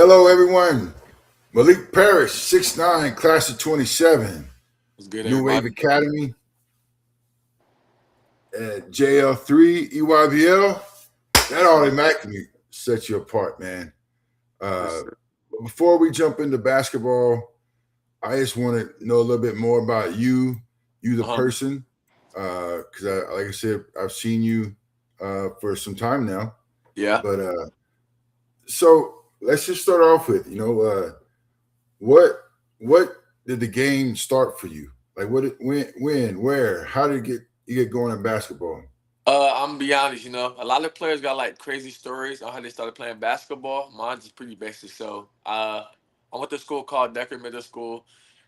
Hello, everyone. Malik Parish, 6'9", class of 27, What's good, New Wave everybody? Academy at JL3 EYBL. That Yes, sir. automatically sets you apart, man. Yes, Uh, sir. Before we jump into basketball, I just want to know a little bit more about you the Uh-huh. person, because like I said, I've seen you for some time now. Yeah. But so let's just start off with, what what did the game start for you? Like when, where, how did you get going in basketball? I'm gonna be honest, a lot of players got like crazy stories on how they started playing basketball. Mine's is pretty basic. I went to school called Decker Middle School,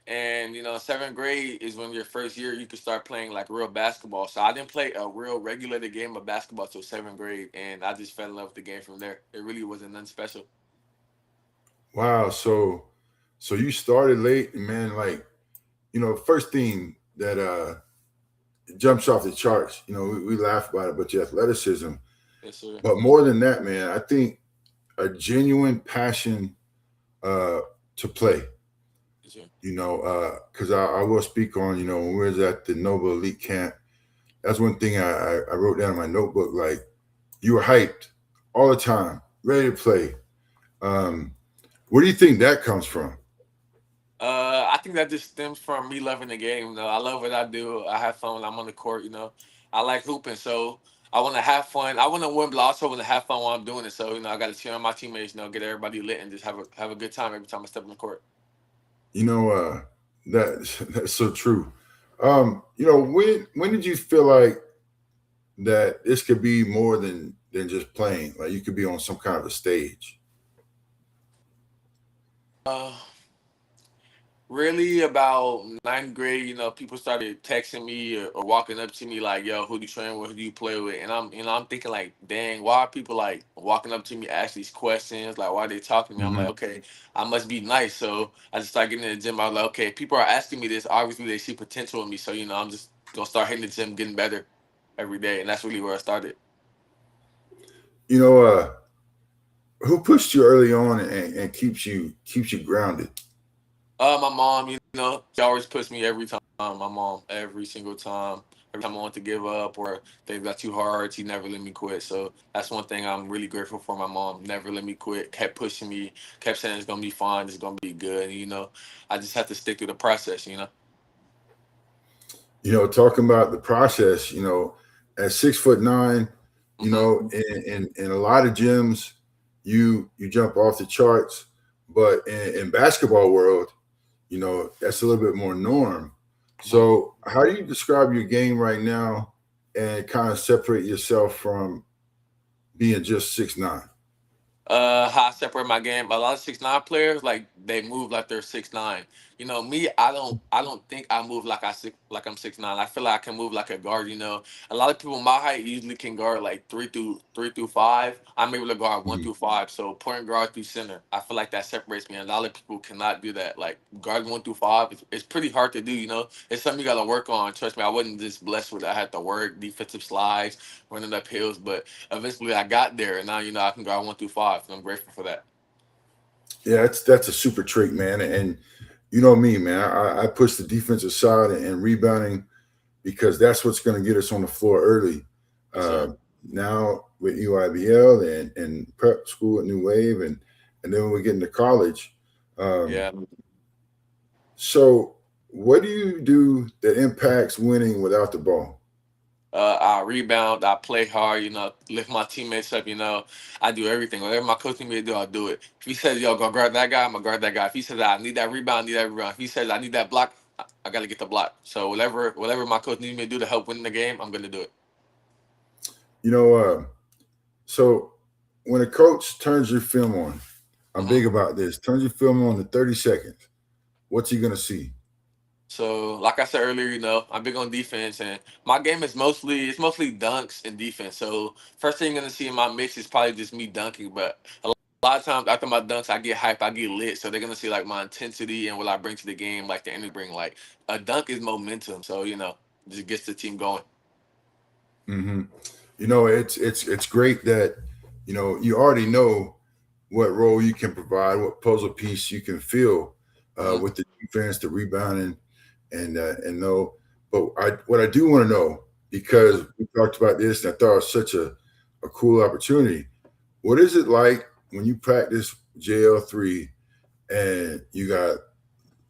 and seventh grade is when your first year you can start playing like real basketball. So I didn't play a real regulated game of basketball till seventh grade, and I just fell in love with the game from there. It really wasn't nothing special. Wow, so you started late, man. Like first thing that jumps off the charts. We laugh about it, but your athleticism. Yes, sir. But more than that, man, I think a genuine passion uh, to play. Yes, sir. Because I will speak on, when we was at the Nova Elite Camp, that's one thing I wrote down in my notebook. Like, you were hyped all the time, ready to play. Um, where do you think that comes from? I think that just stems from me loving the game. I love what I do. I have fun when I'm on the court. I like hooping, so I want to have fun. I want to win, but I also want to have fun while I'm doing it. So I got to cheer on my teammates. Get everybody lit and just have a good time every time I step on the court. You know, that's so true. When did you feel like that this could be more than just playing? Like you could be on some kind of a stage. Uh, Really, about ninth grade, people started texting me or walking up to me like, "Yo, who do you train with? Who do you play with?" And I'm thinking like, "Dang, why are people like walking up to me, ask these questions? Like, why are they talking to me?" I'm like, Hmm. "Okay, I must be nice." So I just started getting in the gym. I was like, "Okay, people are asking me this. Obviously, they see potential in me. So I'm just gonna start hitting the gym, getting better every day." And that's really where I started. You know, who pushed you early on and keeps you grounded? My mom, she always puts me every time. My mom, every single time. Every time I want to give up or things got too hard, she never let me quit. So that's one thing I'm really grateful for. My mom never let me quit, kept pushing me, kept saying it's gonna be fine, it's gonna be good. And, I just have to stick through the process. Talking about the process. At 6'9", Hmm. in a lot of gyms, you jump off the charts, but in basketball world, that's a little bit more norm. Hmm. So, how do you describe your game right now, and kind of separate yourself from being just 6'9"? How I separate my game. A lot of 6'9" players like they move like they're 6'9". Me, I don't think I move like I'm 6'9". I feel like I can move like a guard. A lot of people my height usually can guard like three through five. I'm able to guard one Mm-hmm. through five. So point guard through center. I feel like that separates me. And a lot of people cannot do that. Like guard one through five, it's pretty hard to do. It's something you got to work on. Trust me, I wasn't just blessed with it. I had to work defensive slides, running up hills, but eventually I got there, and now I can go one through five, and I'm grateful for that. Yeah, that's a super trait, man. And you know me, man. I push the defensive side and rebounding because that's what's going to get us on the floor early. Yes, Uh, sir. Now with EYBL and prep school at New Wave, and then when we get into college. Um, Yeah. so, what do you do that impacts winning without the ball? I rebound. I play hard. Lift my teammates up. I do everything. Whatever my coach needs me to do, I'll do it. If he says, "Yo, go guard that guy," I'm gonna guard that guy. If he says, "I need that rebound," I need that rebound. If he says, "I need that block," I gotta get the block. So whatever my coach needs me to do to help win the game, I'm gonna do it. You know, so when a coach turns your film on, I'm Hmm. big about this. Turns your film on to 30 seconds. What's he gonna see? So, like I said earlier, I'm big on defense, and my game is mostly dunks and defense. So, first thing you're gonna see in my mix is probably just me dunking. But a lot of times after my dunks, I get hype, I get lit. So they're gonna see like my intensity and what I bring to the game, like the energy bring. Like a dunk is momentum, so just gets the team going. Hmm. It's great that you already know. what role you can provide, what puzzle piece you can fill Hmm. with the defense, the rebounding, and know. But what I do want to know, because we talked about this, and I thought it was such a cool opportunity. What is it like when you practice JL3 and you got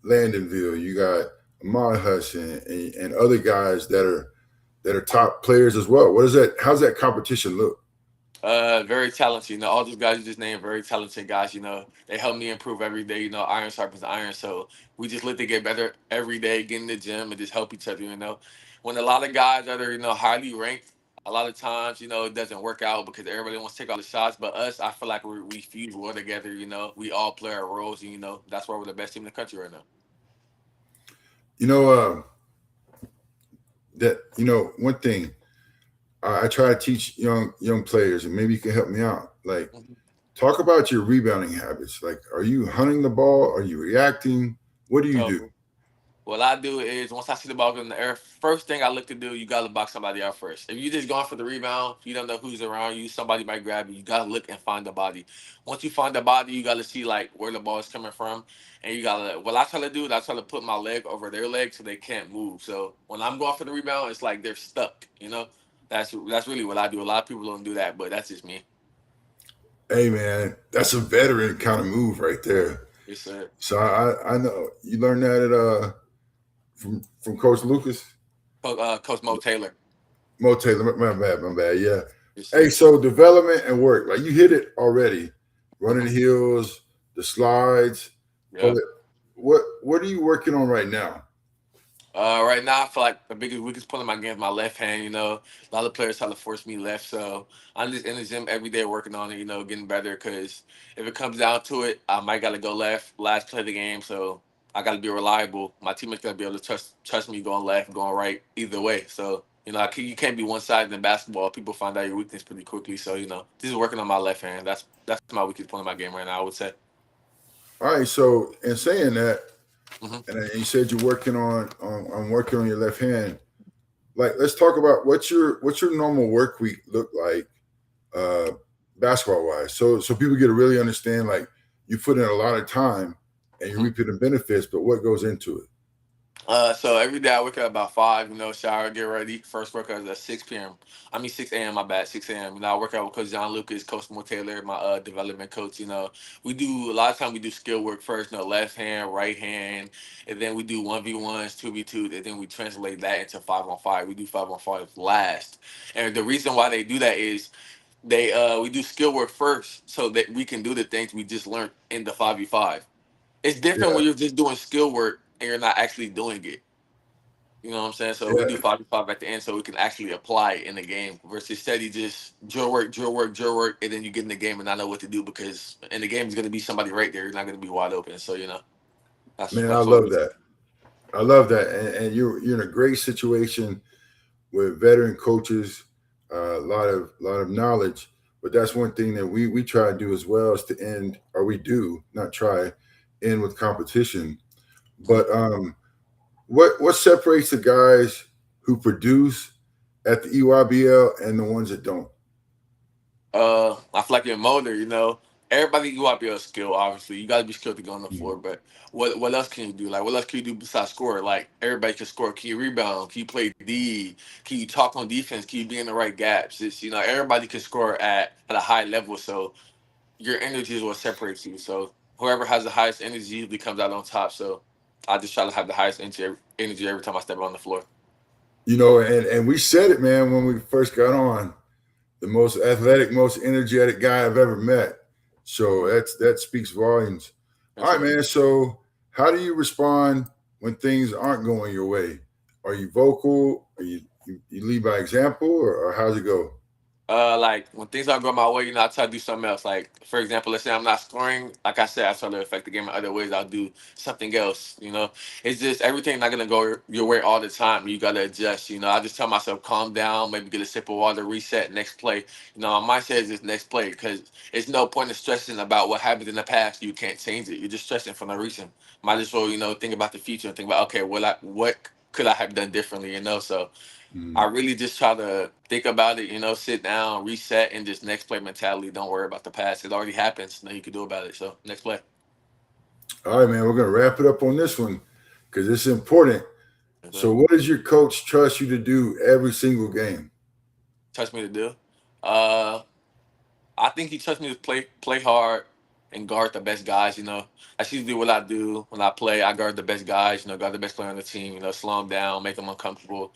Landonville, you got Ahmad Hudson, and other guys that are top players as well? What is that? How's that competition look? Very talented. You know, all those guys you just named, very talented guys. You know, they help me improve every day. You know, iron sharpens iron. So we just look to get better every day, get in the gym, and just help each other. You know, when a lot of guys that are highly ranked, a lot of times it doesn't work out because everybody wants to take all the shots. But us, I feel like we fuse well together. You know, we all play our roles. And, that's why we're the best team in the country right now. You know, that one thing I try to teach young players, and maybe you can help me out. Like, Mhm. talk about your rebounding habits. Like, are you hunting the ball? Are you reacting? What do you So do? what I do is once I see the ball go in the air, first thing I look to do, you gotta box somebody out first. If you just going for the rebound, you don't know who's around you, somebody might grab you. You gotta look and find the body. Once you find the body, you gotta see like where the ball is coming from. And you gotta what I try to do is I try to put my leg over their leg so they can't move. So when I'm going for the rebound, it's like they're stuck. That's really what I do. A lot of people don't do that, but that's just me. Hey man, that's a veteran kind of move right there. It's So I know you learned that at from Coach Lucas. Coach Mo Taylor. Mo Taylor, my bad. Yeah. Yes, Hey, sir. so development and work, like you hit it already, running Hmm. hills, the slides, but Yeah. what are you working on right now? Right now, I feel like the biggest weakest point in my game is my left hand. A lot of players try to force me left, so I'm just in the gym every day working on it. Getting better. Because if it comes down to it, I might gotta go left last play of the game. So I gotta be reliable. My teammates gotta be able to trust me going left, going right, either way. So you can't be one sided in basketball. People find out your weakness pretty quickly. So this is working on my left hand. That's my weakest point in my game right now, I would say. All right, so in saying that, Hmm. and you said you're working on working on your left hand. Like, let's talk about what's your normal work week look like, uh, basketball wise. So people get to really understand, like, you put in a lot of time and you reap the benefits, but what goes into it? So every day I wake up about 5, shower, get ready. First workout is at 6 p.m. I mean 6 a.m. My bad, 6 a.m. I work out with Coach John Lucas, Coach Mo Taylor, my development coach. We do a lot of time we do skill work first. Left hand, right hand, and then we do 1v1s, 2v2s, and then we translate that into 5-on-5. We do 5-on-5 last, and the reason why they do that is we do skill work first so that we can do the things we just learned in the 5v5. It's different Yeah, when you're just doing skill work and you're not actually doing it. You know what I'm saying? So we do yeah, 5v5 at the end so we can actually apply it in the game versus steady just drill work, and then you get in the game and not know what to do because in the game is going to be somebody right there. You're not going to be wide open. So that's man, I that's what love we. that. I love that, and you're in a great situation with veteran coaches, a lot of knowledge. But that's one thing that we try to do as well is to end, or we do not try, end with competition. Mhm. But what separates the guys who produce at the EYBL and the ones that don't? I feel like your motor. Everybody you up your skill. Obviously, you got to be skilled to go on the floor. Mhm. But what else can you do? Like what else can you do besides score? Like everybody can score. Can you rebound? Can you play D? Can you talk on defense? Can you be in the right gaps? It's everybody can score at a high level. So your energy is what separates you. So whoever has the highest energy usually comes out on top. So I just try to have the highest energy every time I step on the floor. And we said it, man, when we first got on. The most athletic, most energetic guy I've ever met. So that speaks volumes. Yes, All right, sir. man. So how do you respond when things aren't going your way? Are you vocal? Are you lead by example, or how's it go? Like when things aren't going my way, I try to do something else. Like for example, let's say I'm not scoring. Like I said, I try to affect the game in other ways. I'll do something else. It's just everything not gonna go your way all the time. You gotta adjust. I just tell myself calm down, maybe get a sip of water, reset, next play. My mindset is just next play because it's no point in stressing about what happened in the past. You can't change it. You're just stressing for no reason. Might as well think about the future and think about okay, what could I have done differently. So I really just try to think about it, sit down, reset, and just next play mentality. Don't worry about the past. It already happens. Nothing you can do about it. So next play. All right, man. We're gonna wrap it up on this one because it's important. So, what does your coach trust you to do every single game? Trust me to do. Uh, I think he trusts me to play hard and guard the best guys. That's usually what I do when I play. I guard the best guys. Guard the best player on the team. Slow them down, make them uncomfortable.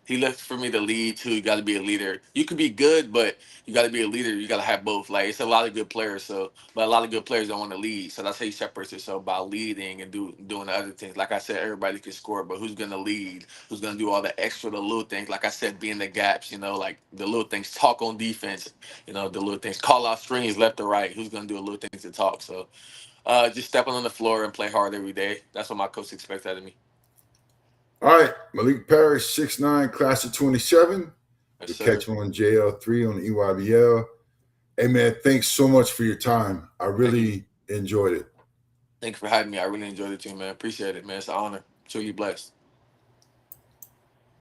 He looks for me to lead too. You got to be a leader. You could be good, but you got to be a leader. You got to have both. Like it's a lot of good players, but a lot of good players don't want to lead. So that's how he separates himself by leading and doing the other things. Like I said, everybody can score, but who's gonna lead? Who's gonna do all the extra, the little things? Like I said, be in the gaps. Like the little things. Talk on defense. The little things. Call out screens left or right. Who's gonna do a little things to talk? So, just stepping on the floor and play hard every day. That's what my coach expects out of me. All right, Malik Parish, 6'9", class of 27. Yes, You sir. catch him on JL3 on the EYBL. Hey, man, thanks so much for your time. I really enjoyed it. Thank you for having me. I really enjoyed it too, man. Appreciate it, man. It's an honor. Truly blessed.